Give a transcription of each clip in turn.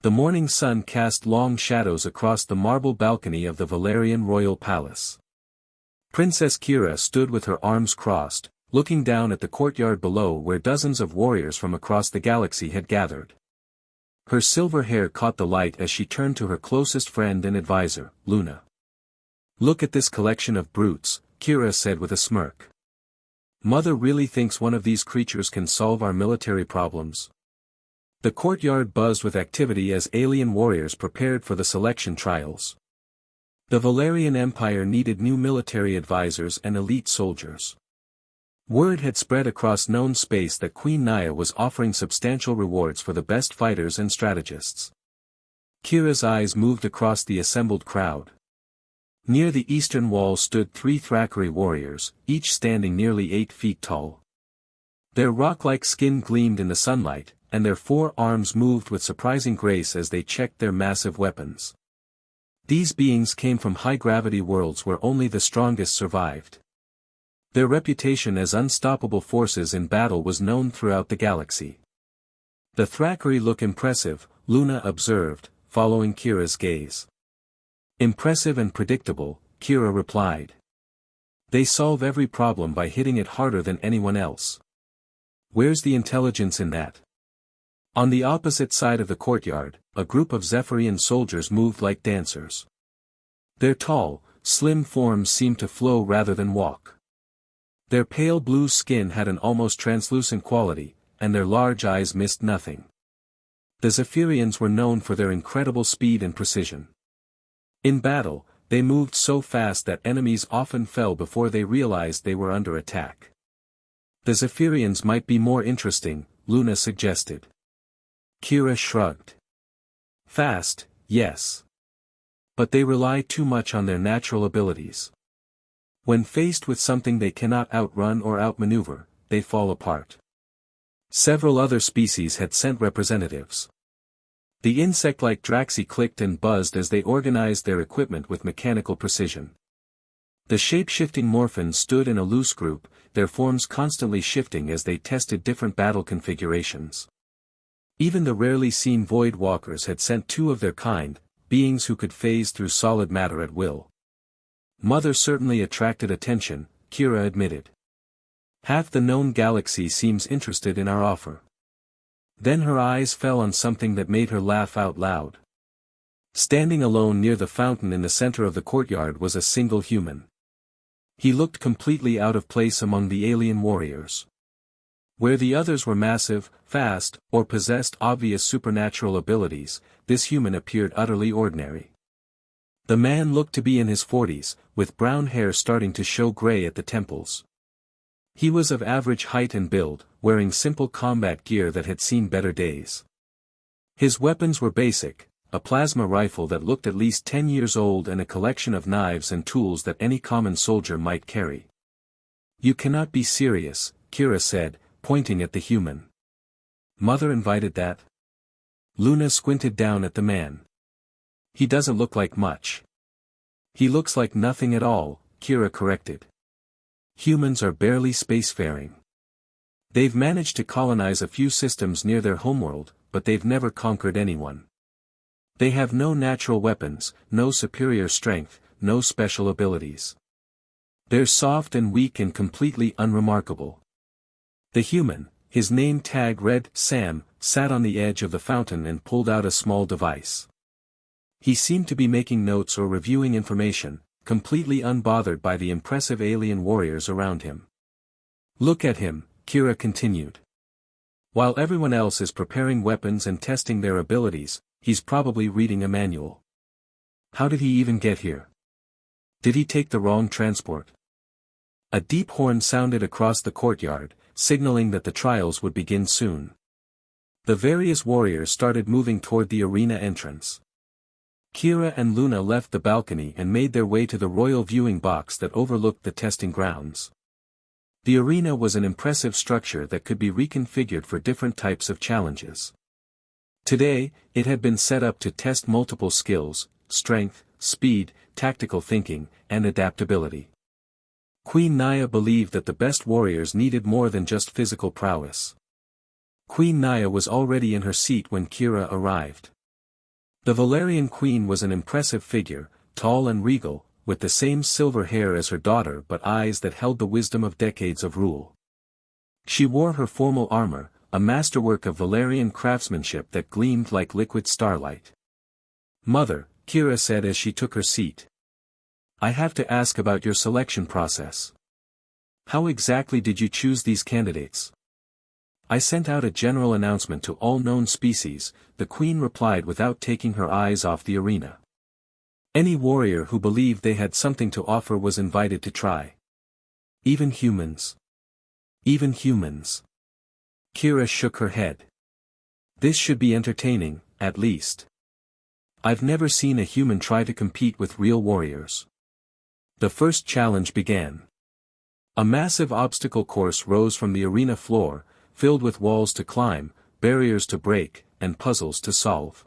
The morning sun cast long shadows across the marble balcony of the Valerian royal palace. Princess Kira stood with her arms crossed, looking down at the courtyard below where dozens of warriors from across the galaxy had gathered. Her silver hair caught the light as she turned to her closest friend and advisor, Luna. "Look at this collection of brutes," Kira said with a smirk. "Mother really thinks one of these creatures can solve our military problems?" The courtyard buzzed with activity as alien warriors prepared for the selection trials. The Valerian Empire needed new military advisors and elite soldiers. Word had spread across known space that Queen Naya was offering substantial rewards for the best fighters and strategists. Kira's eyes moved across the assembled crowd. Near the eastern wall stood 3 Thrakkeray warriors, each standing nearly 8 feet tall. Their rock-like skin gleamed in the sunlight, and their 4 arms moved with surprising grace as they checked their massive weapons. These beings came from high-gravity worlds where only the strongest survived. Their reputation as unstoppable forces in battle was known throughout the galaxy. "The Thrakkeray look impressive," Luna observed, following Kira's gaze. "Impressive and predictable," Kira replied. "They solve every problem by hitting it harder than anyone else. Where's the intelligence in that?" On the opposite side of the courtyard, a group of Zephyrian soldiers moved like dancers. Their tall, slim forms seemed to flow rather than walk. Their pale blue skin had an almost translucent quality, and their large eyes missed nothing. The Zephyrians were known for their incredible speed and precision. In battle, they moved so fast that enemies often fell before they realized they were under attack. "The Zephyrians might be more interesting," Luna suggested. Kira shrugged. "Fast, yes. But they rely too much on their natural abilities. When faced with something they cannot outrun or outmaneuver, they fall apart." Several other species had sent representatives. The insect-like Draxi clicked and buzzed as they organized their equipment with mechanical precision. The shape-shifting Morphins stood in a loose group, their forms constantly shifting as they tested different battle configurations. Even the rarely seen Void Walkers had sent 2 of their kind, beings who could phase through solid matter at will. "Mother certainly attracted attention," Kira admitted. "Half the known galaxy seems interested in our offer." Then her eyes fell on something that made her laugh out loud. Standing alone near the fountain in the center of the courtyard was a single human. He looked completely out of place among the alien warriors. Where the others were massive, fast, or possessed obvious supernatural abilities, this human appeared utterly ordinary. The man looked to be in his 40s, with brown hair starting to show gray at the temples. He was of average height and build, wearing simple combat gear that had seen better days. His weapons were basic, a plasma rifle that looked at least 10 years old and a collection of knives and tools that any common soldier might carry. "You cannot be serious," Kira said, pointing at the human. "Mother invited that?" Luna squinted down at the man. "He doesn't look like much." "He looks like nothing at all," Kira corrected. "Humans are barely spacefaring. They've managed to colonize a few systems near their homeworld, but they've never conquered anyone. They have no natural weapons, no superior strength, no special abilities. They're soft and weak and completely unremarkable." The human, his name tag read Sam, sat on the edge of the fountain and pulled out a small device. He seemed to be making notes or reviewing information, completely unbothered by the impressive alien warriors around him. "Look at him," Kira continued. "While everyone else is preparing weapons and testing their abilities, he's probably reading a manual. How did he even get here? Did he take the wrong transport?" A deep horn sounded across the courtyard, signaling that the trials would begin soon. The various warriors started moving toward the arena entrance. Kira and Luna left the balcony and made their way to the royal viewing box that overlooked the testing grounds. The arena was an impressive structure that could be reconfigured for different types of challenges. Today, it had been set up to test multiple skills: strength, speed, tactical thinking, and adaptability. Queen Naya believed that the best warriors needed more than just physical prowess. Queen Naya was already in her seat when Kira arrived. The Valerian queen was an impressive figure, tall and regal, with the same silver hair as her daughter but eyes that held the wisdom of decades of rule. She wore her formal armor, a masterwork of Valerian craftsmanship that gleamed like liquid starlight. "Mother," Kira said as she took her seat. "I have to ask about your selection process. How exactly did you choose these candidates?" "I sent out a general announcement to all known species," the queen replied without taking her eyes off the arena. "Any warrior who believed they had something to offer was invited to try. Even humans." "Even humans." Kira shook her head. "This should be entertaining, at least. I've never seen a human try to compete with real warriors." The first challenge began. A massive obstacle course rose from the arena floor, filled with walls to climb, barriers to break, and puzzles to solve.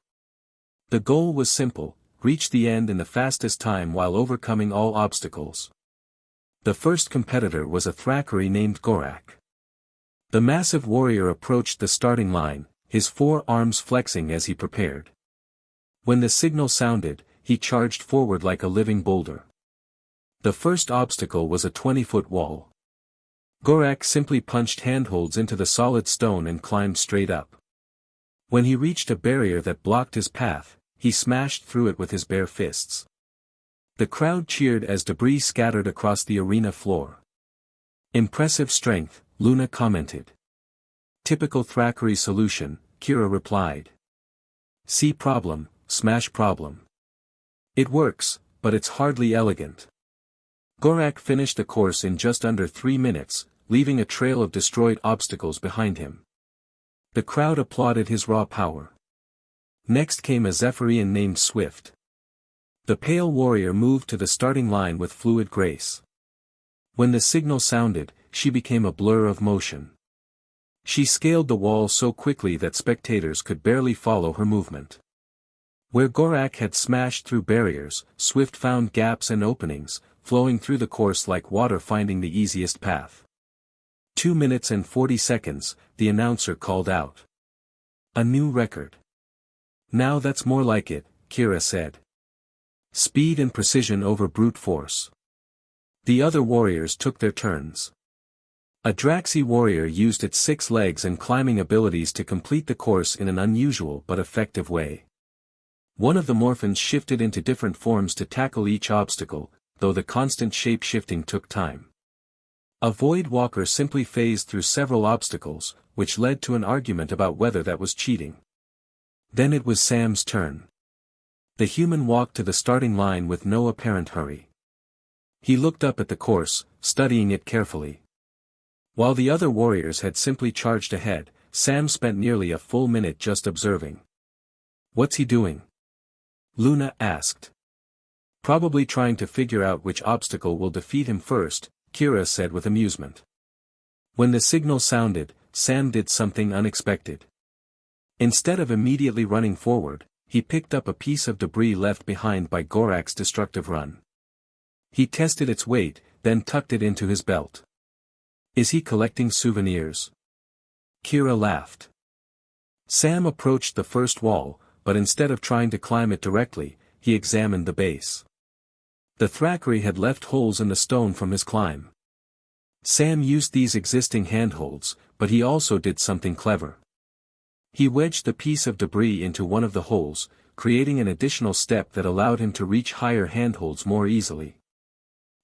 The goal was simple: reach the end in the fastest time while overcoming all obstacles. The first competitor was a Thraccari named Gorak. The massive warrior approached the starting line, his 4 arms flexing as he prepared. When the signal sounded, he charged forward like a living boulder. The first obstacle was a 20-foot wall. Gorak simply punched handholds into the solid stone and climbed straight up. When he reached a barrier that blocked his path, he smashed through it with his bare fists. The crowd cheered as debris scattered across the arena floor. "Impressive strength," Luna commented. "Typical Thraccari solution," Kira replied. "See problem, smash problem. It works, but it's hardly elegant." Gorak finished the course in just under 3 minutes, leaving a trail of destroyed obstacles behind him. The crowd applauded his raw power. Next came a Zephyrian named Swift. The pale warrior moved to the starting line with fluid grace. When the signal sounded, she became a blur of motion. She scaled the wall so quickly that spectators could barely follow her movement. Where Gorak had smashed through barriers, Swift found gaps and openings, flowing through the course like water finding the easiest path. 2 minutes and 40 seconds, the announcer called out. "A new record." "Now that's more like it," Kira said. "Speed and precision over brute force." The other warriors took their turns. A Draxi warrior used its 6 legs and climbing abilities to complete the course in an unusual but effective way. One of the Morphins shifted into different forms to tackle each obstacle, though the constant shape-shifting took time. A Void Walker simply phased through several obstacles, which led to an argument about whether that was cheating. Then it was Sam's turn. The human walked to the starting line with no apparent hurry. He looked up at the course, studying it carefully. While the other warriors had simply charged ahead, Sam spent nearly a full minute just observing. "What's he doing?" Luna asked. "Probably trying to figure out which obstacle will defeat him first," Kira said with amusement. When the signal sounded, Sam did something unexpected. Instead of immediately running forward, he picked up a piece of debris left behind by Gorak's destructive run. He tested its weight, then tucked it into his belt. "Is he collecting souvenirs?" Kira laughed. Sam approached the first wall, but instead of trying to climb it directly, he examined the base. The Thraccari had left holes in the stone from his climb. Sam used these existing handholds, but he also did something clever. He wedged the piece of debris into one of the holes, creating an additional step that allowed him to reach higher handholds more easily.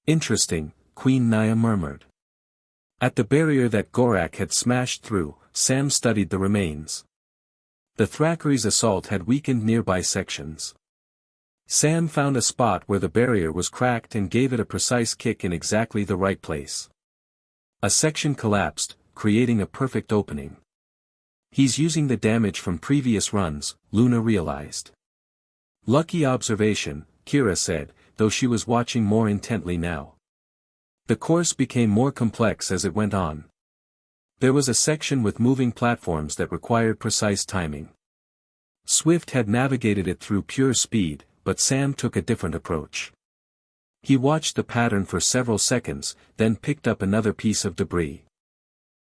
"Interesting," Queen Naya murmured. At the barrier that Gorak had smashed through, Sam studied the remains. The Thraccari's assault had weakened nearby sections. Sam found a spot where the barrier was cracked and gave it a precise kick in exactly the right place. A section collapsed, creating a perfect opening. "He's using the damage from previous runs," Luna realized. "Lucky observation," Kira said, though she was watching more intently now. The course became more complex as it went on. There was a section with moving platforms that required precise timing. Swift had navigated it through pure speed, but Sam took a different approach. He watched the pattern for several seconds, then picked up another piece of debris.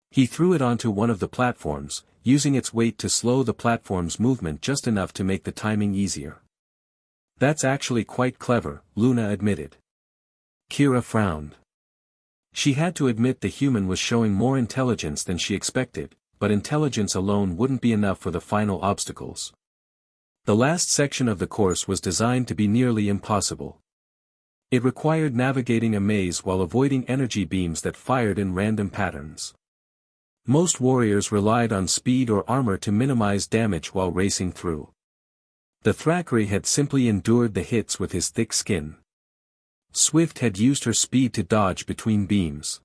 He threw it onto one of the platforms, using its weight to slow the platform's movement just enough to make the timing easier. That's actually quite clever, Luna admitted. Kira frowned. She had to admit the human was showing more intelligence than she expected, but intelligence alone wouldn't be enough for the final obstacles. The last section of the course was designed to be nearly impossible. It required navigating a maze while avoiding energy beams that fired in random patterns. Most warriors relied on speed or armor to minimize damage while racing through. The Thackeray had simply endured the hits with his thick skin. Swift had used her speed to dodge between beams.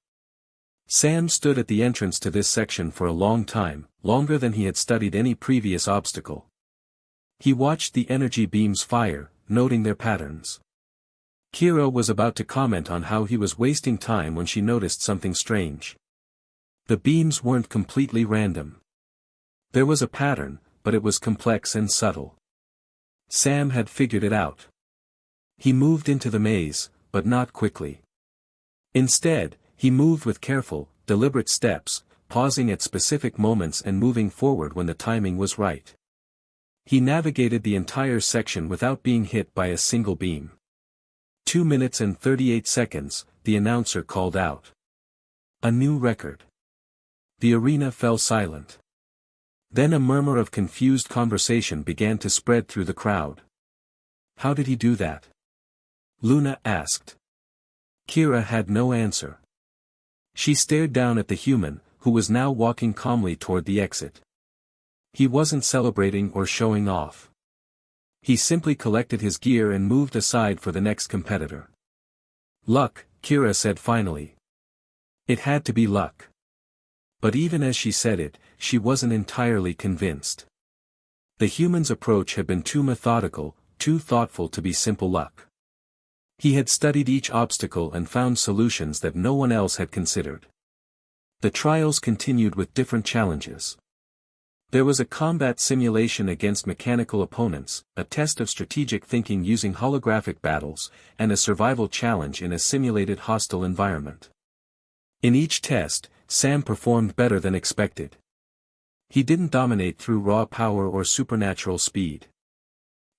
Sam stood at the entrance to this section for a long time, longer than he had studied any previous obstacle. He watched the energy beams fire, noting their patterns. Kira was about to comment on how he was wasting time when she noticed something strange. The beams weren't completely random. There was a pattern, but it was complex and subtle. Sam had figured it out. He moved into the maze, but not quickly. Instead, he moved with careful, deliberate steps, pausing at specific moments and moving forward when the timing was right. He navigated the entire section without being hit by a single beam. 2 minutes and 38 seconds, the announcer called out. A new record. The arena fell silent. Then a murmur of confused conversation began to spread through the crowd. How did he do that? Luna asked. Kira had no answer. She stared down at the human, who was now walking calmly toward the exit. He wasn't celebrating or showing off. He simply collected his gear and moved aside for the next competitor. Luck, Kira said finally. It had to be luck. But even as she said it, she wasn't entirely convinced. The human's approach had been too methodical, too thoughtful to be simple luck. He had studied each obstacle and found solutions that no one else had considered. The trials continued with different challenges. There was a combat simulation against mechanical opponents, a test of strategic thinking using holographic battles, and a survival challenge in a simulated hostile environment. In each test, Sam performed better than expected. He didn't dominate through raw power or supernatural speed.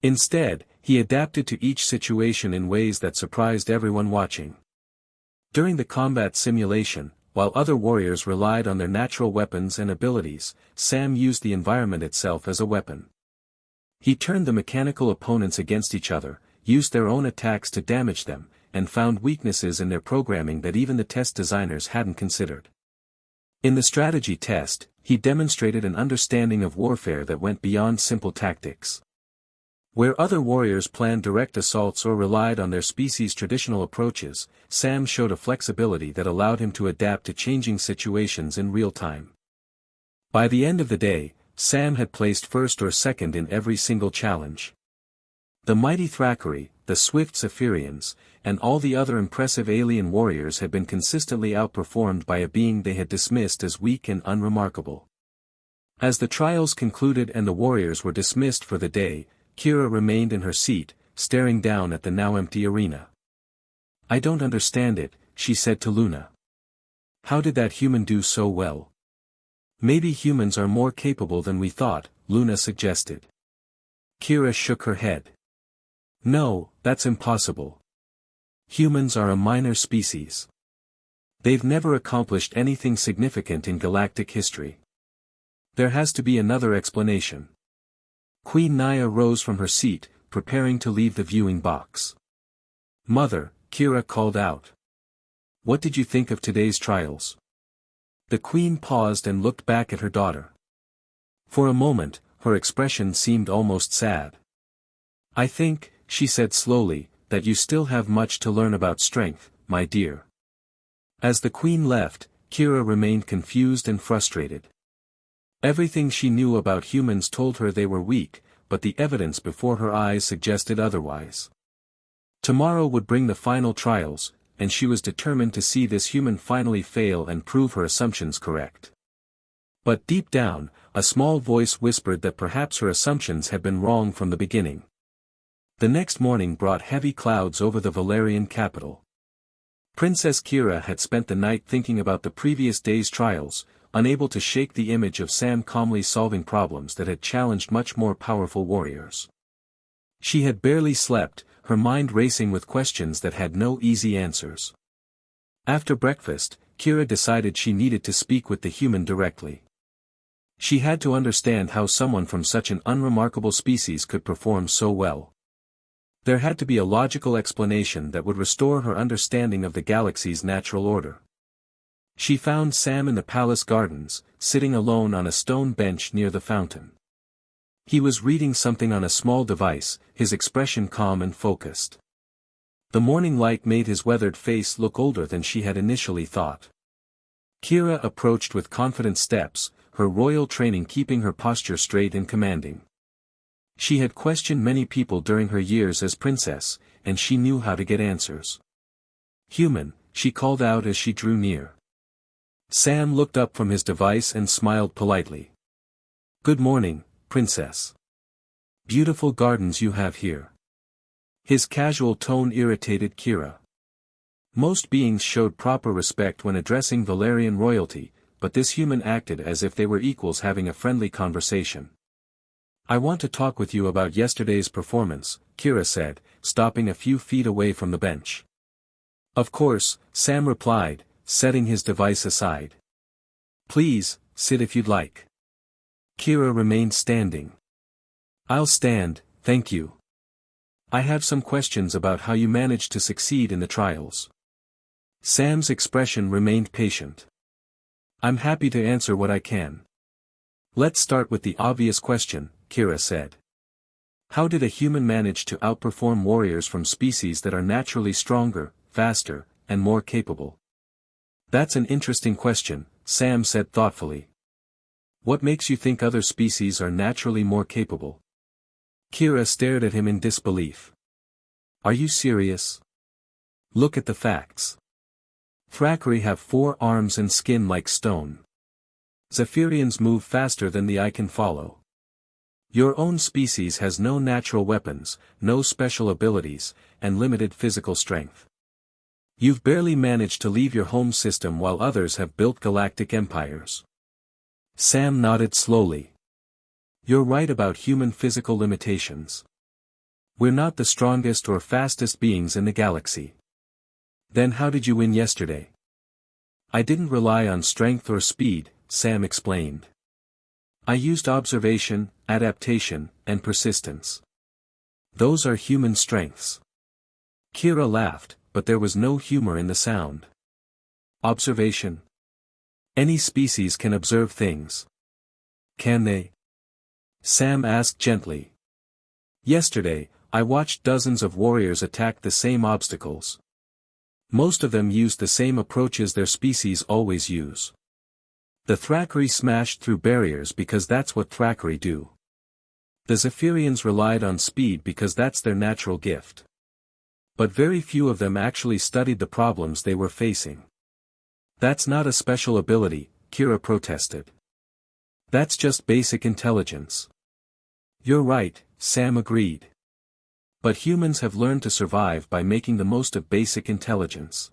Instead, he adapted to each situation in ways that surprised everyone watching. During the combat simulation, while other warriors relied on their natural weapons and abilities, Sam used the environment itself as a weapon. He turned the mechanical opponents against each other, used their own attacks to damage them, and found weaknesses in their programming that even the test designers hadn't considered. In the strategy test, he demonstrated an understanding of warfare that went beyond simple tactics. Where other warriors planned direct assaults or relied on their species' traditional approaches, Sam showed a flexibility that allowed him to adapt to changing situations in real time. By the end of the day, Sam had placed first or second in every single challenge. The mighty Thackeray, the swift Zephyrians, and all the other impressive alien warriors had been consistently outperformed by a being they had dismissed as weak and unremarkable. As the trials concluded and the warriors were dismissed for the day, Kira remained in her seat, staring down at the now empty arena. I don't understand it, she said to Luna. How did that human do so well? Maybe humans are more capable than we thought, Luna suggested. Kira shook her head. No, that's impossible. Humans are a minor species. They've never accomplished anything significant in galactic history. There has to be another explanation. Queen Naya rose from her seat, preparing to leave the viewing box. Mother, Kira called out. What did you think of today's trials? The queen paused and looked back at her daughter. For a moment, her expression seemed almost sad. I think, she said slowly, that you still have much to learn about strength, my dear. As the queen left, Kira remained confused and frustrated. Everything she knew about humans told her they were weak, but the evidence before her eyes suggested otherwise. Tomorrow would bring the final trials, and she was determined to see this human finally fail and prove her assumptions correct. But deep down, a small voice whispered that perhaps her assumptions had been wrong from the beginning. The next morning brought heavy clouds over the Valerian capital. Princess Kira had spent the night thinking about the previous day's trials, unable to shake the image of Sam calmly solving problems that had challenged much more powerful warriors. She had barely slept, her mind racing with questions that had no easy answers. After breakfast, Kira decided she needed to speak with the human directly. She had to understand how someone from such an unremarkable species could perform so well. There had to be a logical explanation that would restore her understanding of the galaxy's natural order. She found Sam in the palace gardens, sitting alone on a stone bench near the fountain. He was reading something on a small device, his expression calm and focused. The morning light made his weathered face look older than she had initially thought. Kira approached with confident steps, her royal training keeping her posture straight and commanding. She had questioned many people during her years as princess, and she knew how to get answers. "Human," she called out as she drew near. Sam looked up from his device and smiled politely. "Good morning, princess. Beautiful gardens you have here." His casual tone irritated Kira. Most beings showed proper respect when addressing Valerian royalty, but this human acted as if they were equals having a friendly conversation. "I want to talk with you about yesterday's performance," Kira said, stopping a few feet away from the bench. "Of course," Sam replied, setting his device aside. "Please, sit if you'd like." Kira remained standing. "I'll stand, thank you. I have some questions about how you managed to succeed in the trials." Sam's expression remained patient. "I'm happy to answer what I can. Let's start with the obvious question," Kira said. "How did a human manage to outperform warriors from species that are naturally stronger, faster, and more capable?" "That's an interesting question," Sam said thoughtfully. "What makes you think other species are naturally more capable?" Kira stared at him in disbelief. "Are you serious? Look at the facts. Thrakari have 4 arms and skin like stone. Zephyrians move faster than the eye can follow. Your own species has no natural weapons, no special abilities, and limited physical strength. You've barely managed to leave your home system while others have built galactic empires." Sam nodded slowly. "You're right about human physical limitations. We're not the strongest or fastest beings in the galaxy." "Then how did you win yesterday?" "I didn't rely on strength or speed," Sam explained. "I used observation, adaptation, and persistence. Those are human strengths." Kira laughed, but there was no humor in the sound. "Observation? Any species can observe things. Can they?" Sam asked gently. "Yesterday, I watched dozens of warriors attack the same obstacles. Most of them used the same approaches their species always use. The Thrakari smashed through barriers because that's what Thrakari do. The Zephyrians relied on speed because that's their natural gift. But very few of them actually studied the problems they were facing." "That's not a special ability," Kira protested. "That's just basic intelligence." "You're right," Sam agreed. "But humans have learned to survive by making the most of basic intelligence.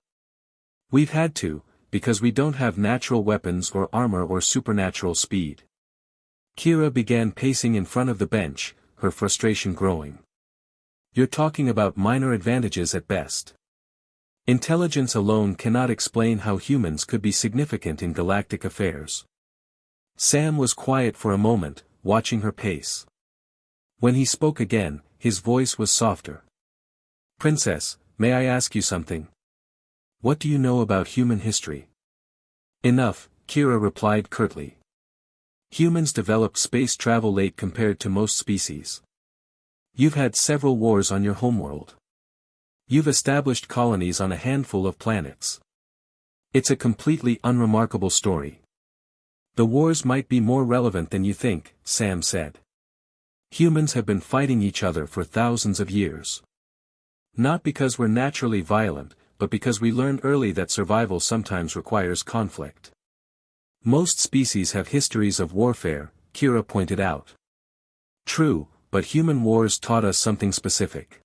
We've had to, because we don't have natural weapons or armor or supernatural speed." Kira began pacing in front of the bench, her frustration growing. "You're talking about minor advantages at best. Intelligence alone cannot explain how humans could be significant in galactic affairs." Sam was quiet for a moment, watching her pace. When he spoke again, his voice was softer. "Princess, may I ask you something? What do you know about human history?" "Enough," Kira replied curtly. "Humans developed space travel late compared to most species. You've had several wars on your homeworld. You've established colonies on a handful of planets. It's a completely unremarkable story. The wars might be more relevant than you think," Sam said. "Humans have been fighting each other for thousands of years. Not because we're naturally violent, but because we learned early that survival sometimes requires conflict. Most species have histories of warfare," Kira pointed out. "True, but human wars taught us something specific.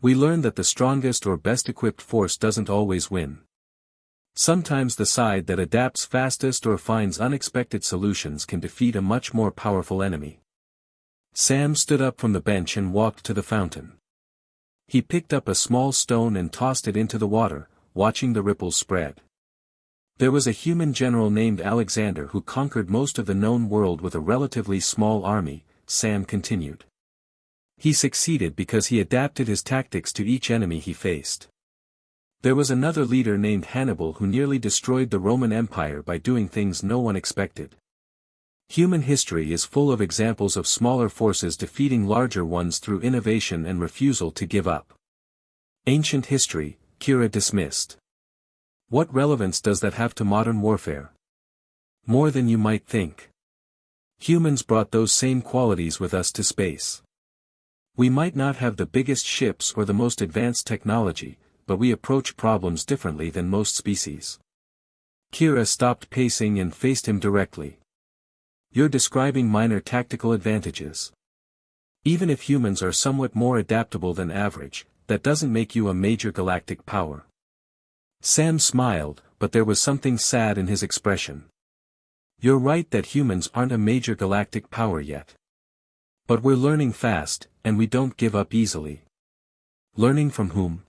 We learned that the strongest or best equipped force doesn't always win. Sometimes the side that adapts fastest or finds unexpected solutions can defeat a much more powerful enemy. Sam stood up from the bench and walked to the fountain. He picked up a small stone and tossed it into the water, watching the ripples spread. There was a human general named Alexander who conquered most of the known world with a relatively small army, Sam continued. He succeeded because he adapted his tactics to each enemy he faced. There was another leader named Hannibal who nearly destroyed the Roman Empire by doing things no one expected. Human history is full of examples of smaller forces defeating larger ones through innovation and refusal to give up. Ancient history, Kira dismissed. What relevance does that have to modern warfare? More than you might think. Humans brought those same qualities with us to space. We might not have the biggest ships or the most advanced technology, but we approach problems differently than most species. Kira stopped pacing and faced him directly. You're describing minor tactical advantages. Even if humans are somewhat more adaptable than average, that doesn't make you a major galactic power. Sam smiled, but there was something sad in his expression. You're right that humans aren't a major galactic power yet. But we're learning fast, and we don't give up easily. Learning from whom?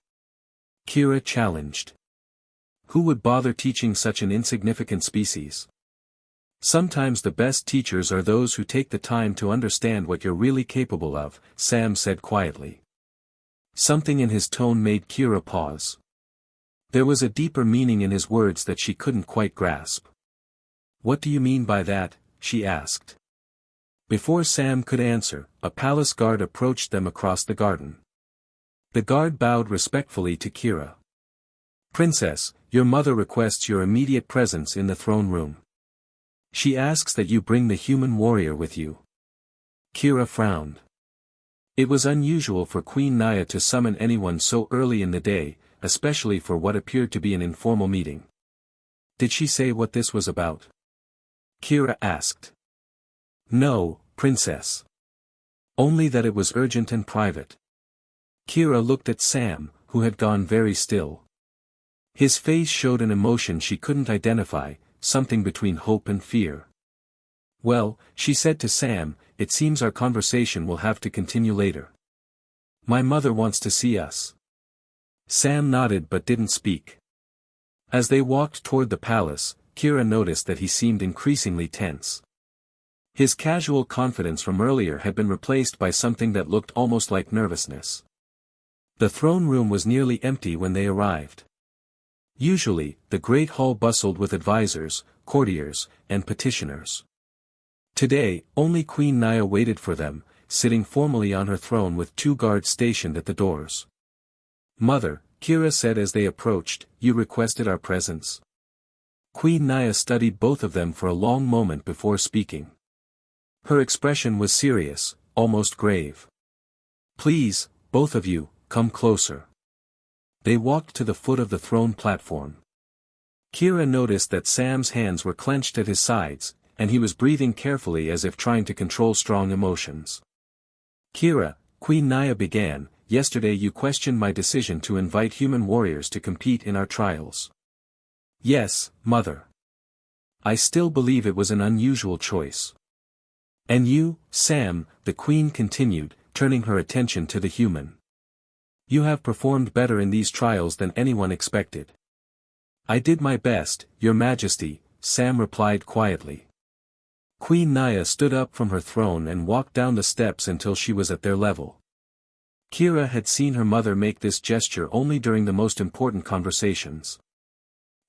Kira challenged. Who would bother teaching such an insignificant species? Sometimes the best teachers are those who take the time to understand what you're really capable of, Sam said quietly. Something in his tone made Kira pause. There was a deeper meaning in his words that she couldn't quite grasp. What do you mean by that? She asked. Before Sam could answer, a palace guard approached them across the garden. The guard bowed respectfully to Kira. Princess, your mother requests your immediate presence in the throne room. She asks that you bring the human warrior with you. Kira frowned. It was unusual for Queen Naya to summon anyone so early in the day, especially for what appeared to be an informal meeting. Did she say what this was about? Kira asked. No, Princess. Only that it was urgent and private. Kira looked at Sam, who had gone very still. His face showed an emotion she couldn't identify, something between hope and fear. Well, she said to Sam, it seems our conversation will have to continue later. My mother wants to see us. Sam nodded but didn't speak. As they walked toward the palace, Kira noticed that he seemed increasingly tense. His casual confidence from earlier had been replaced by something that looked almost like nervousness. The throne room was nearly empty when they arrived. Usually, the great hall bustled with advisors, courtiers, and petitioners. Today, only Queen Naya waited for them, sitting formally on her throne with 2 guards stationed at the doors. Mother, Kira said as they approached, you requested our presence. Queen Naya studied both of them for a long moment before speaking. Her expression was serious, almost grave. Please, both of you, come closer. They walked to the foot of the throne platform. Kira noticed that Sam's hands were clenched at his sides, and he was breathing carefully as if trying to control strong emotions. Kira, Queen Naya began, yesterday you questioned my decision to invite human warriors to compete in our trials. Yes, Mother. I still believe it was an unusual choice. And you, Sam, the Queen continued, turning her attention to the human. You have performed better in these trials than anyone expected. I did my best, Your Majesty, Sam replied quietly. Queen Naya stood up from her throne and walked down the steps until she was at their level. Kira had seen her mother make this gesture only during the most important conversations.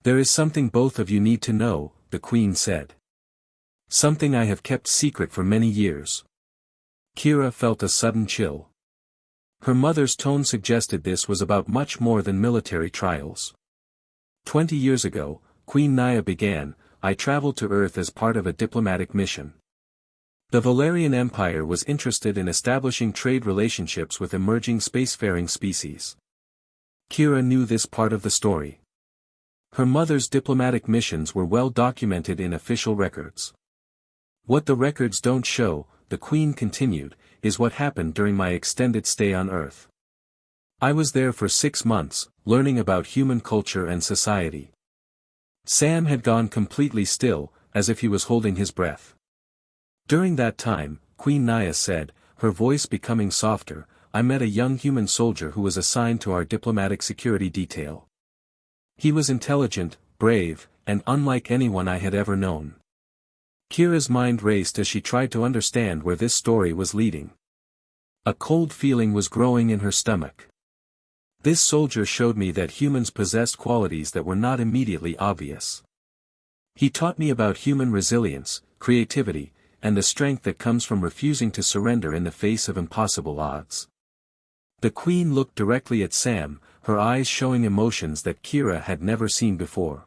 There is something both of you need to know, the Queen said. Something I have kept secret for many years. Kira felt a sudden chill. Her mother's tone suggested this was about much more than military trials. 20 years ago, Queen Naya began, I traveled to Earth as part of a diplomatic mission. The Valerian Empire was interested in establishing trade relationships with emerging spacefaring species. Kira knew this part of the story. Her mother's diplomatic missions were well documented in official records. What the records don't show, the Queen continued, is what happened during my extended stay on Earth. I was there for 6 months, learning about human culture and society. Sam had gone completely still, as if he was holding his breath. During that time, Queen Naya said, her voice becoming softer, I met a young human soldier who was assigned to our diplomatic security detail. He was intelligent, brave, and unlike anyone I had ever known. Kira's mind raced as she tried to understand where this story was leading. A cold feeling was growing in her stomach. This soldier showed me that humans possessed qualities that were not immediately obvious. He taught me about human resilience, creativity, and the strength that comes from refusing to surrender in the face of impossible odds. The Queen looked directly at Sam, her eyes showing emotions that Kira had never seen before.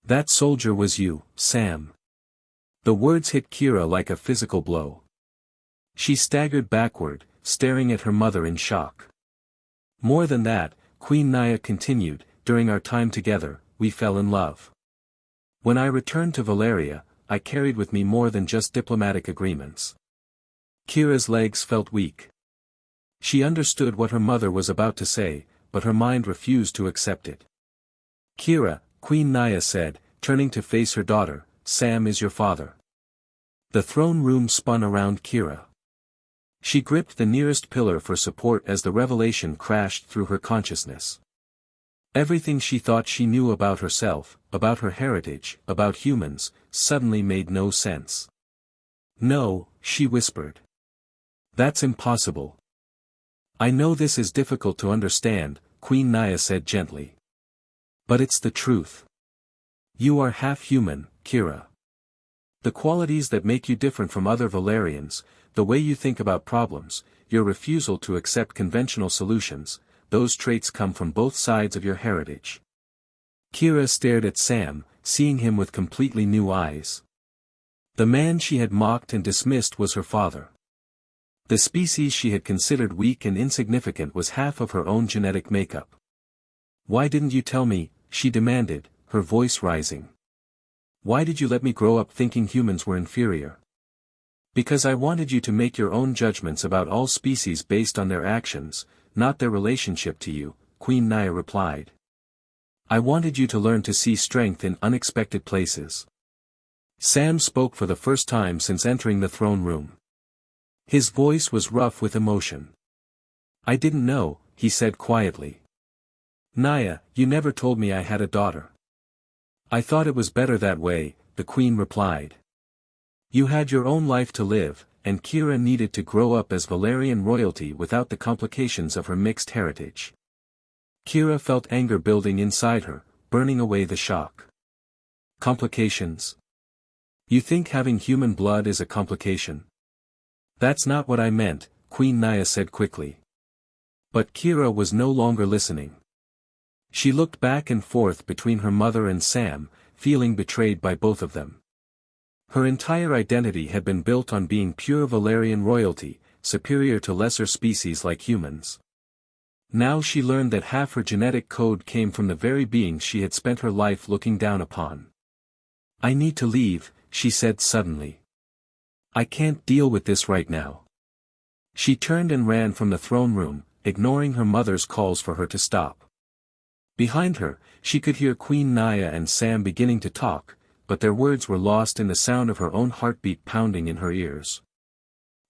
That soldier was you, Sam. The words hit Kira like a physical blow. She staggered backward, staring at her mother in shock. More than that, Queen Naya continued, during our time together, we fell in love. When I returned to Valeria, I carried with me more than just diplomatic agreements. Kira's legs felt weak. She understood what her mother was about to say, but her mind refused to accept it. Kira, Queen Naya said, turning to face her daughter, Sam is your father. The throne room spun around Kira. She gripped the nearest pillar for support as the revelation crashed through her consciousness. Everything she thought she knew about herself, about her heritage, about humans, suddenly made no sense. No, she whispered. That's impossible. I know this is difficult to understand, Queen Naya said gently. But it's the truth. You are half human, Kira. The qualities that make you different from other Valerians, the way you think about problems, your refusal to accept conventional solutions, those traits come from both sides of your heritage. Kira stared at Sam, seeing him with completely new eyes. The man she had mocked and dismissed was her father. The species she had considered weak and insignificant was half of her own genetic makeup. Why didn't you tell me, she demanded, her voice rising. Why did you let me grow up thinking humans were inferior? Because I wanted you to make your own judgments about all species based on their actions, not their relationship to you, Queen Naya replied. I wanted you to learn to see strength in unexpected places. Sam spoke for the first time since entering the throne room. His voice was rough with emotion. I didn't know, he said quietly. Naya, you never told me I had a daughter. I thought it was better that way, the Queen replied. You had your own life to live, and Kira needed to grow up as Valerian royalty without the complications of her mixed heritage. Kira felt anger building inside her, burning away the shock. Complications? You think having human blood is a complication? That's not what I meant, Queen Naya said quickly. But Kira was no longer listening. She looked back and forth between her mother and Sam, feeling betrayed by both of them. Her entire identity had been built on being pure Valerian royalty, superior to lesser species like humans. Now she learned that half her genetic code came from the very beings she had spent her life looking down upon. I need to leave, she said suddenly. I can't deal with this right now. She turned and ran from the throne room, ignoring her mother's calls for her to stop. Behind her, she could hear Queen Naya and Sam beginning to talk, but their words were lost in the sound of her own heartbeat pounding in her ears.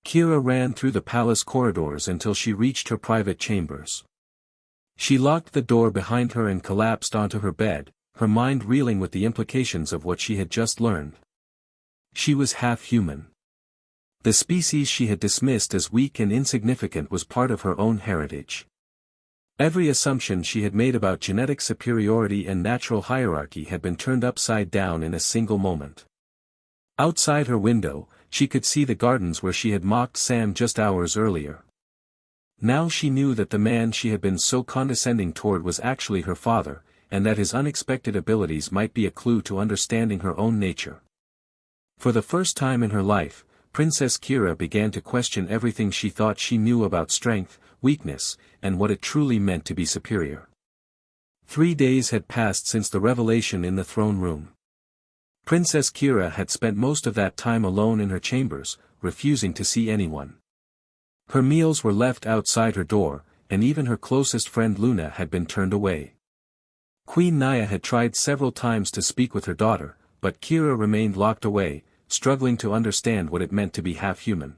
Kira ran through the palace corridors until she reached her private chambers. She locked the door behind her and collapsed onto her bed, her mind reeling with the implications of what she had just learned. She was half human. The species she had dismissed as weak and insignificant was part of her own heritage. Every assumption she had made about genetic superiority and natural hierarchy had been turned upside down in a single moment. Outside her window, she could see the gardens where she had mocked Sam just hours earlier. Now she knew that the man she had been so condescending toward was actually her father, and that his unexpected abilities might be a clue to understanding her own nature. For the first time in her life, Princess Kira began to question everything she thought she knew about strength, weakness, and what it truly meant to be superior. 3 days had passed since the revelation in the throne room. Princess Kira had spent most of that time alone in her chambers, refusing to see anyone. Her meals were left outside her door, and even her closest friend Luna had been turned away. Queen Naya had tried several times to speak with her daughter, but Kira remained locked away, struggling to understand what it meant to be half-human.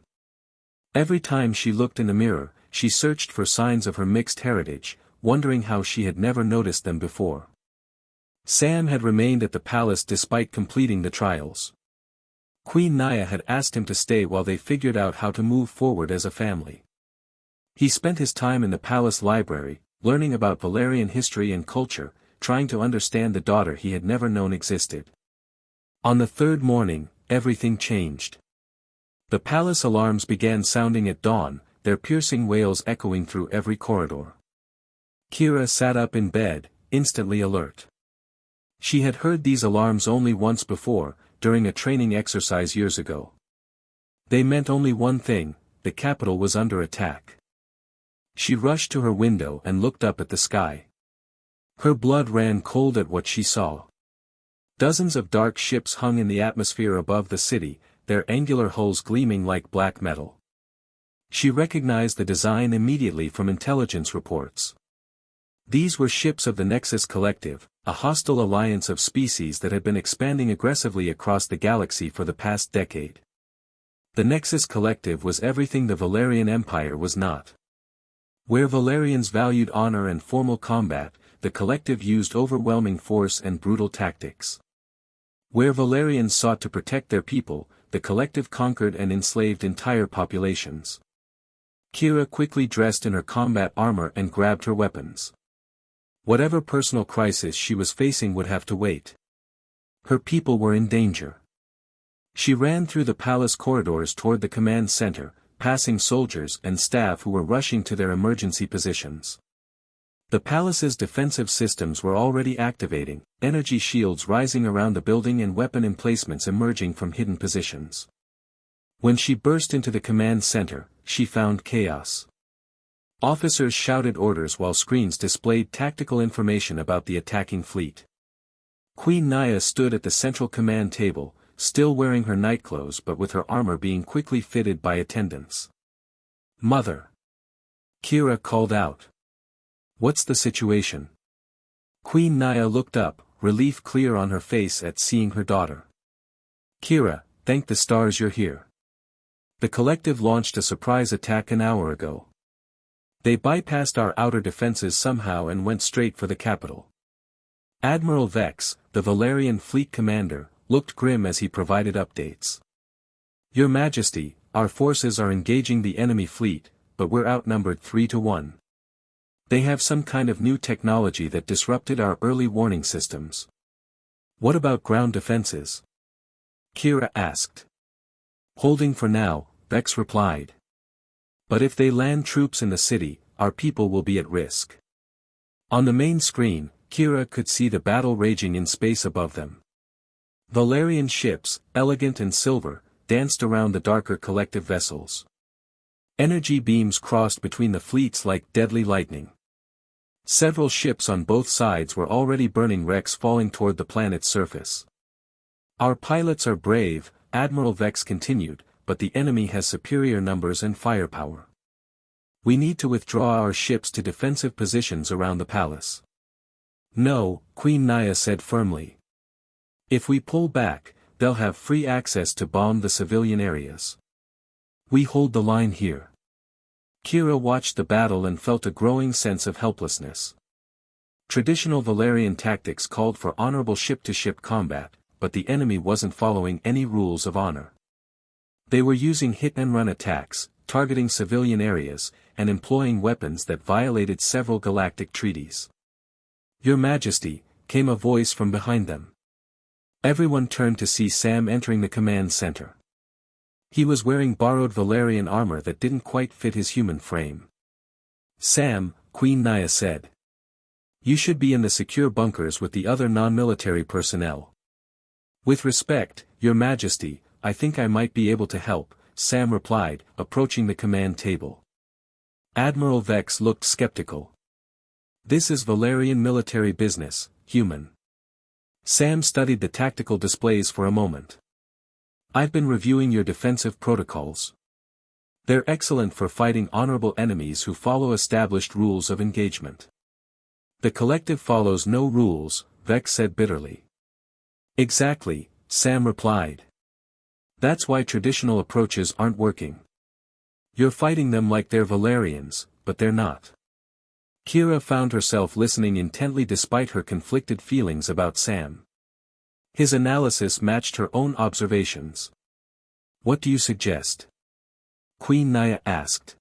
Every time she looked in the mirror, she searched for signs of her mixed heritage, wondering how she had never noticed them before. Sam had remained at the palace despite completing the trials. Queen Naya had asked him to stay while they figured out how to move forward as a family. He spent his time in the palace library, learning about Valerian history and culture, trying to understand the daughter he had never known existed. On the third morning, everything changed. The palace alarms began sounding at dawn, their piercing wails echoing through every corridor. Kira sat up in bed, instantly alert. She had heard these alarms only once before, during a training exercise years ago. They meant only one thing: the capital was under attack. She rushed to her window and looked up at the sky. Her blood ran cold at what she saw. Dozens of dark ships hung in the atmosphere above the city, their angular hulls gleaming like black metal. She recognized the design immediately from intelligence reports. These were ships of the Nexus Collective, a hostile alliance of species that had been expanding aggressively across the galaxy for the past decade. The Nexus Collective was everything the Valerian Empire was not. Where Valerians valued honor and formal combat, the Collective used overwhelming force and brutal tactics. Where Valerians sought to protect their people, the Collective conquered and enslaved entire populations. Kira quickly dressed in her combat armor and grabbed her weapons. Whatever personal crisis she was facing would have to wait. Her people were in danger. She ran through the palace corridors toward the command center, passing soldiers and staff who were rushing to their emergency positions. The palace's defensive systems were already activating, energy shields rising around the building and weapon emplacements emerging from hidden positions. When she burst into the command center, she found chaos. Officers shouted orders while screens displayed tactical information about the attacking fleet. Queen Naya stood at the central command table, still wearing her nightclothes but with her armor being quickly fitted by attendants. "Mother!" Kira called out. "What's the situation?" Queen Naya looked up, relief clear on her face at seeing her daughter. "Kira, thank the stars you're here. The Collective launched a surprise attack an hour ago. They bypassed our outer defenses somehow and went straight for the capital." Admiral Vex, the Valerian fleet commander, looked grim as he provided updates. "Your Majesty, our forces are engaging the enemy fleet, but we're outnumbered 3-1. They have some kind of new technology that disrupted our early warning systems." "What about ground defenses?" Kira asked. "Holding for now," Vex replied. "But if they land troops in the city, our people will be at risk." On the main screen, Kira could see the battle raging in space above them. Valerian ships, elegant and silver, danced around the darker Collective vessels. Energy beams crossed between the fleets like deadly lightning. Several ships on both sides were already burning wrecks falling toward the planet's surface. "Our pilots are brave," Admiral Vex continued, "but the enemy has superior numbers and firepower. We need to withdraw our ships to defensive positions around the palace." "No," Queen Naya said firmly. "If we pull back, they'll have free access to bomb the civilian areas. We hold the line here." Kira watched the battle and felt a growing sense of helplessness. Traditional Valerian tactics called for honorable ship-to-ship combat, but the enemy wasn't following any rules of honor. They were using hit-and-run attacks, targeting civilian areas, and employing weapons that violated several galactic treaties. "Your Majesty," came a voice from behind them. Everyone turned to see Sam entering the command center. He was wearing borrowed Valerian armor that didn't quite fit his human frame. "Sam," Queen Naya said. "You should be in the secure bunkers with the other non-military personnel." "With respect, Your Majesty, I think I might be able to help," Sam replied, approaching the command table. Admiral Vex looked skeptical. "This is Valerian military business, human." Sam studied the tactical displays for a moment. "I've been reviewing your defensive protocols. They're excellent for fighting honorable enemies who follow established rules of engagement. The collective follows no rules, Vex said bitterly. Exactly, Sam replied. That's why traditional approaches aren't working. You're fighting them like they're Valerians, but they're not. Kira found herself listening intently despite her conflicted feelings about Sam. His analysis matched her own observations. What do you suggest? Queen Naya asked.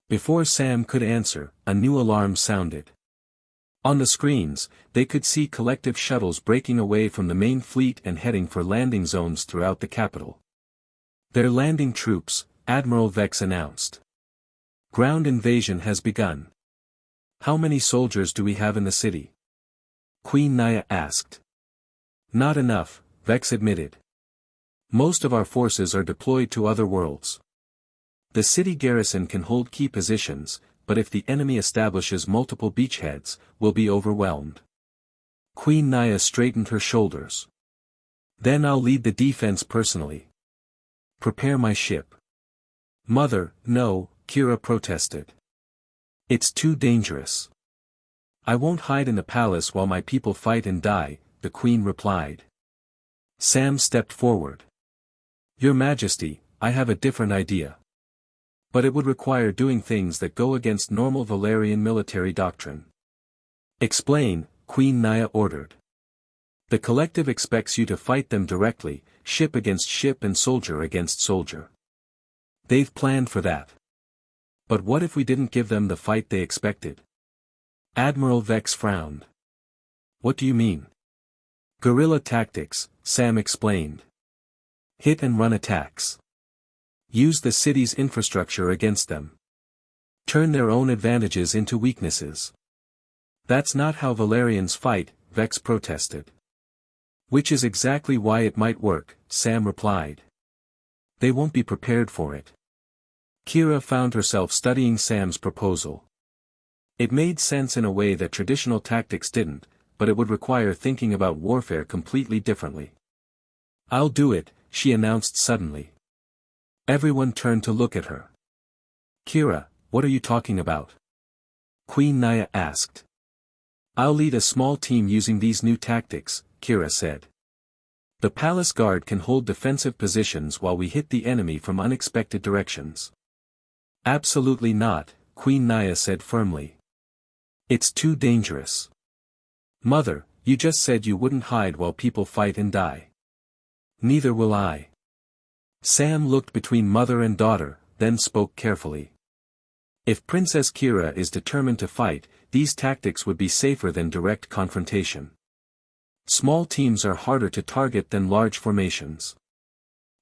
Before Sam could answer, a new alarm sounded. On the screens, they could see collective shuttles breaking away from the main fleet and heading for landing zones throughout the capital. They're landing troops, Admiral Vex announced. Ground invasion has begun. How many soldiers do we have in the city? Queen Naya asked. Not enough, Vex admitted. Most of our forces are deployed to other worlds. The city garrison can hold key positions, but if the enemy establishes multiple beachheads, we'll be overwhelmed. Queen Naya straightened her shoulders. Then I'll lead the defense personally. Prepare my ship. Mother, no, Kira protested. It's too dangerous. I won't hide in the palace while my people fight and die, the queen replied. Sam stepped forward. Your Majesty, I have a different idea. But it would require doing things that go against normal Valerian military doctrine. Explain, Queen Naya ordered. The collective expects you to fight them directly, ship against ship and soldier against soldier. They've planned for that. But what if we didn't give them the fight they expected? Admiral Vex frowned. What do you mean? Guerrilla tactics, Sam explained. Hit and run attacks. Use the city's infrastructure against them. Turn their own advantages into weaknesses. That's not how Valerians fight, Vex protested. Which is exactly why it might work, Sam replied. They won't be prepared for it. Kira found herself studying Sam's proposal. It made sense in a way that traditional tactics didn't, but it would require thinking about warfare completely differently. I'll do it, she announced suddenly. Everyone turned to look at her. Kira, what are you talking about? Queen Naya asked. I'll lead a small team using these new tactics, Kira said. The palace guard can hold defensive positions while we hit the enemy from unexpected directions. Absolutely not, Queen Naya said firmly. It's too dangerous. Mother, you just said you wouldn't hide while people fight and die. Neither will I. Sam looked between mother and daughter, then spoke carefully. If Princess Kira is determined to fight, these tactics would be safer than direct confrontation. Small teams are harder to target than large formations.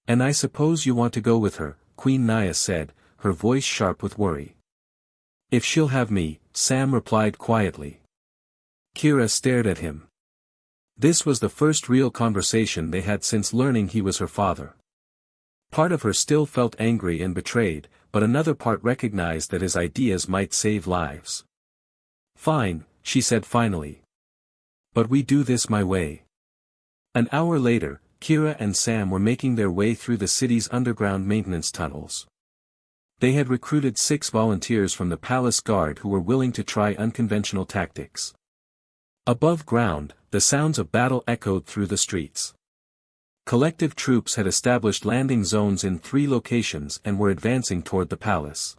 And I suppose you want to go with her, Queen Naya said, her voice sharp with worry. If she'll have me, Sam replied quietly. Kira stared at him. This was the first real conversation they had since learning he was her father. Part of her still felt angry and betrayed, but another part recognized that his ideas might save lives. Fine, she said finally. But we do this my way. An hour later, Kira and Sam were making their way through the city's underground maintenance tunnels. They had recruited 6 volunteers from the palace guard who were willing to try unconventional tactics. Above ground, the sounds of battle echoed through the streets. Collective troops had established landing zones in 3 locations and were advancing toward the palace.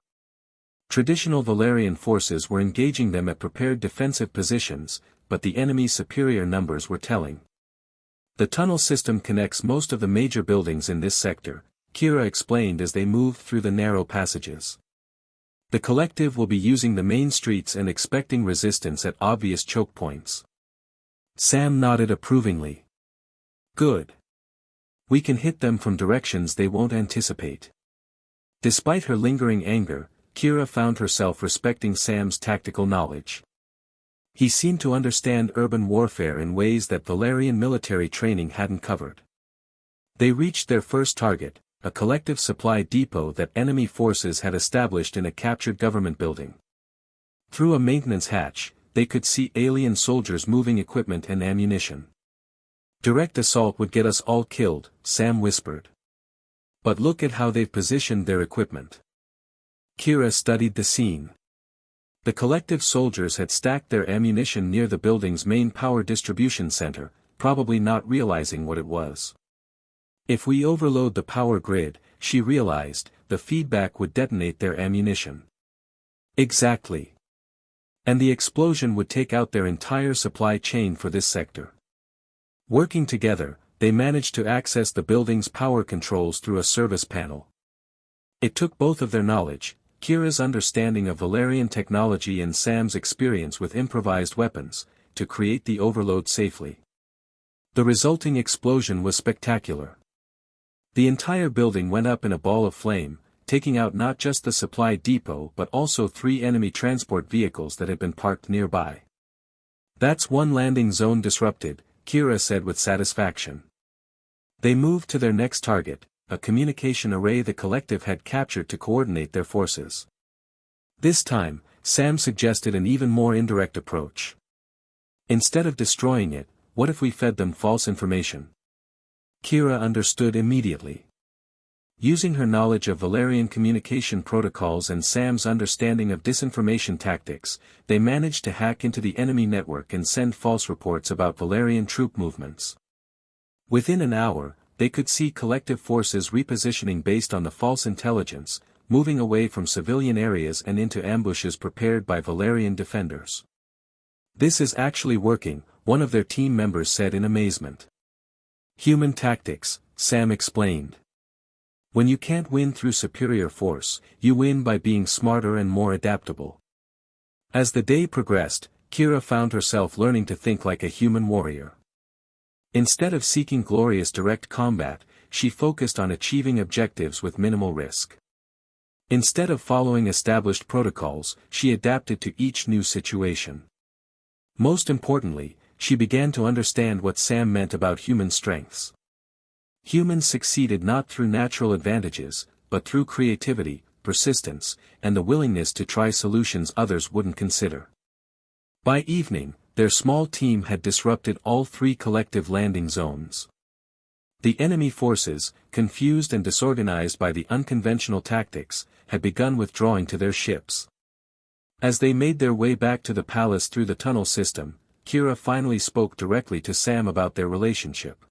Traditional Valerian forces were engaging them at prepared defensive positions, but the enemy's superior numbers were telling. The tunnel system connects most of the major buildings in this sector, Kira explained as they moved through the narrow passages. The collective will be using the main streets and expecting resistance at obvious choke points. Sam nodded approvingly. Good. We can hit them from directions they won't anticipate. Despite her lingering anger, Kira found herself respecting Sam's tactical knowledge. He seemed to understand urban warfare in ways that Valerian military training hadn't covered. They reached their first target, a collective supply depot that enemy forces had established in a captured government building. Through a maintenance hatch, they could see alien soldiers moving equipment and ammunition. Direct assault would get us all killed, Sam whispered. But look at how they've positioned their equipment. Kira studied the scene. The collective soldiers had stacked their ammunition near the building's main power distribution center, probably not realizing what it was. If we overload the power grid, she realized, the feedback would detonate their ammunition. Exactly. And the explosion would take out their entire supply chain for this sector. Working together, they managed to access the building's power controls through a service panel. It took both of their knowledge, Kira's understanding of Valerian technology and Sam's experience with improvised weapons, to create the overload safely. The resulting explosion was spectacular. The entire building went up in a ball of flame, taking out not just the supply depot but also 3 enemy transport vehicles that had been parked nearby. That's one landing zone disrupted, Kira said with satisfaction. They moved to their next target, a communication array the collective had captured to coordinate their forces. This time, Sam suggested an even more indirect approach. Instead of destroying it, what if we fed them false information? Kira understood immediately. Using her knowledge of Valerian communication protocols and Sam's understanding of disinformation tactics, they managed to hack into the enemy network and send false reports about Valerian troop movements. Within an hour, they could see collective forces repositioning based on the false intelligence, moving away from civilian areas and into ambushes prepared by Valerian defenders. This is actually working, one of their team members said in amazement. Human tactics, Sam explained. When you can't win through superior force, you win by being smarter and more adaptable. As the day progressed, Kira found herself learning to think like a human warrior. Instead of seeking glorious direct combat, she focused on achieving objectives with minimal risk. Instead of following established protocols, she adapted to each new situation. Most importantly, she began to understand what Sam meant about human strengths. Humans succeeded not through natural advantages, but through creativity, persistence, and the willingness to try solutions others wouldn't consider. By evening, their small team had disrupted all 3 collective landing zones. The enemy forces, confused and disorganized by the unconventional tactics, had begun withdrawing to their ships. As they made their way back to the palace through the tunnel system, Kira finally spoke directly to Sam about their relationship.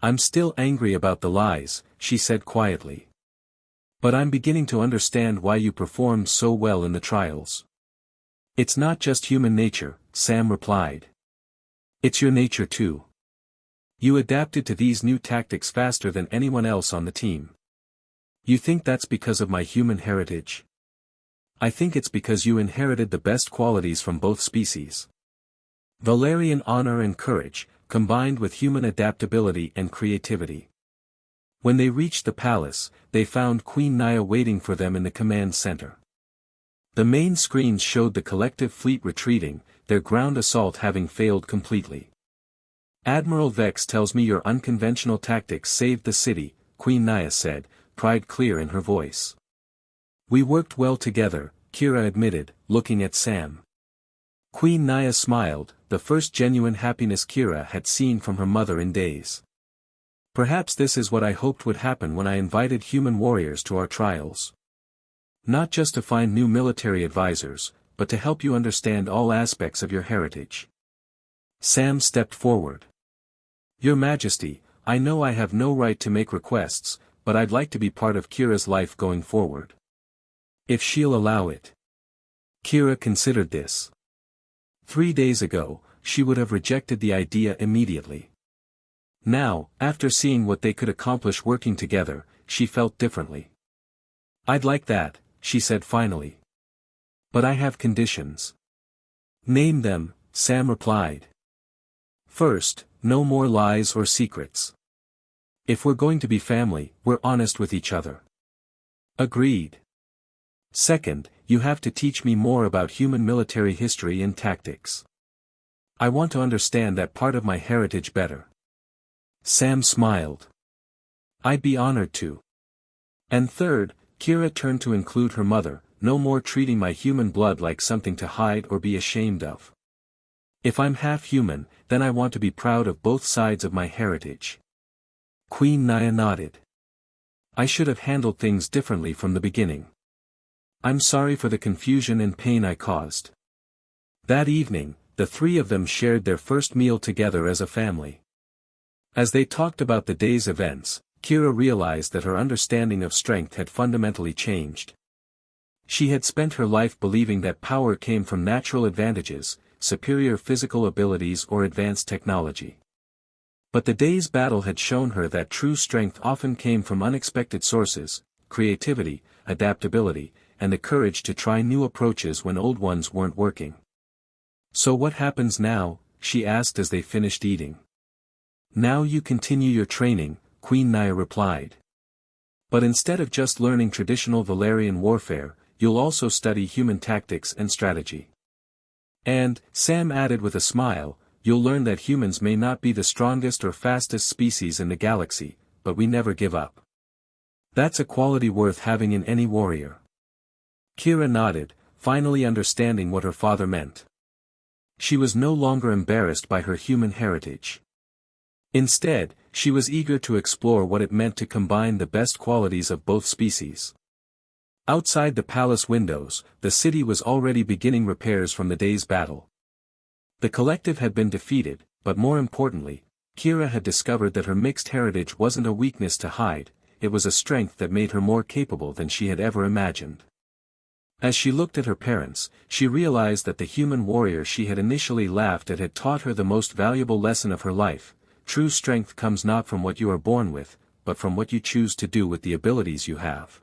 "I'm still angry about the lies," she said quietly. "But I'm beginning to understand why you performed so well in the trials." "It's not just human nature," Sam replied. "It's your nature too. You adapted to these new tactics faster than anyone else on the team. You think that's because of my human heritage? I think it's because you inherited the best qualities from both species. Valerian honor and courage, combined with human adaptability and creativity." When they reached the palace, they found Queen Naya waiting for them in the command center. The main screens showed the collective fleet retreating, their ground assault having failed completely. "Admiral Vex tells me your unconventional tactics saved the city," Queen Naya said, pride clear in her voice. "We worked well together," Kira admitted, looking at Sam. Queen Naya smiled, the first genuine happiness Kira had seen from her mother in days. "Perhaps this is what I hoped would happen when I invited human warriors to our trials. Not just to find new military advisors, but to help you understand all aspects of your heritage." Sam stepped forward. "Your Majesty, I know I have no right to make requests, but I'd like to be part of Kira's life going forward. If she'll allow it." Kira considered this. 3 days ago, she would have rejected the idea immediately. Now, after seeing what they could accomplish working together, she felt differently. "I'd like that," she said finally. "But I have conditions." "Name them," Sam replied. "First, no more lies or secrets. If we're going to be family, we're honest with each other." "Agreed." "Second, you have to teach me more about human military history and tactics. I want to understand that part of my heritage better." Sam smiled. "I'd be honored to." "And third," Kira turned to include her mother, "no more treating my human blood like something to hide or be ashamed of. If I'm half human, then I want to be proud of both sides of my heritage." Queen Naya nodded. "I should have handled things differently from the beginning. I'm sorry for the confusion and pain I caused. That evening, the three of them shared their first meal together as a family. As they talked about the day's events, Kira realized that her understanding of strength had fundamentally changed. She had spent her life believing that power came from natural advantages, superior physical abilities or advanced technology. But the day's battle had shown her that true strength often came from unexpected sources, creativity, adaptability, and the courage to try new approaches when old ones weren't working. So what happens now? She asked as they finished eating. Now you continue your training, Queen Naya replied. But instead of just learning traditional Valerian warfare, you'll also study human tactics and strategy. And, Sam added with a smile, you'll learn that humans may not be the strongest or fastest species in the galaxy, but we never give up. That's a quality worth having in any warrior. Kira nodded, finally understanding what her father meant. She was no longer embarrassed by her human heritage. Instead, she was eager to explore what it meant to combine the best qualities of both species. Outside the palace windows, the city was already beginning repairs from the day's battle. The collective had been defeated, but more importantly, Kira had discovered that her mixed heritage wasn't a weakness to hide, it was a strength that made her more capable than she had ever imagined. As she looked at her parents, she realized that the human warrior she had initially laughed at had taught her the most valuable lesson of her life: true strength comes not from what you are born with, but from what you choose to do with the abilities you have.